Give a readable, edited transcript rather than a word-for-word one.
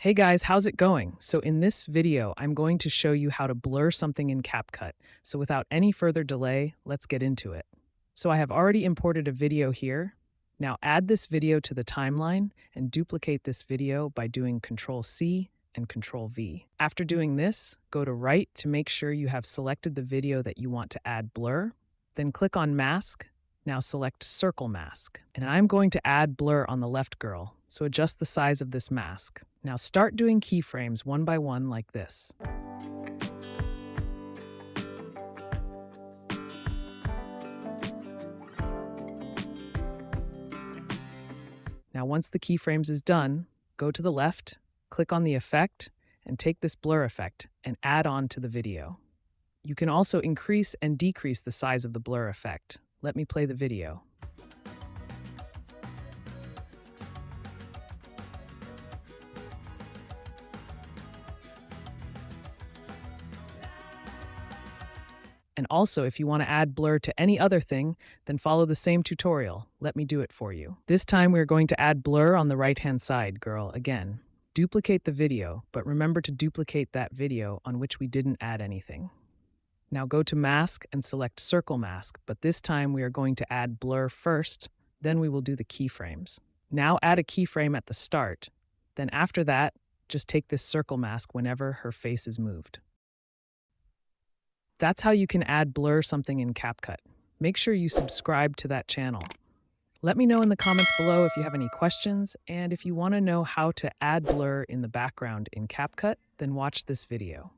Hey guys, how's it going? So in this video, I'm going to show you how to blur something in Capcut. So without any further delay, let's get into it. So I have already imported a video here. Now add this video to the timeline and duplicate this video by doing Control C and Control V. After doing this, go to Right to make sure you have selected the video that you want to add blur. Then click on Mask. Now select Circle Mask. And I'm going to add blur on the left girl, so adjust the size of this mask. Now start doing keyframes one by one like this. Now once the keyframes is done, go to the left, click on the effect, and take this blur effect and add on to the video. You can also increase and decrease the size of the blur effect. Let me play the video. And also, if you want to add blur to any other thing, then follow the same tutorial. Let me do it for you. This time we're going to add blur on the right-hand side, girl, again. Duplicate the video, but remember to duplicate that video on which we didn't add anything. Now go to Mask and select Circle Mask, but this time we are going to add blur first, then we will do the keyframes. Now add a keyframe at the start, then after that, just take this circle mask whenever her face is moved. That's how you can add blur something in Capcut. Make sure you subscribe to that channel. Let me know in the comments below if you have any questions, and if you want to know how to add blur in the background in Capcut, then watch this video.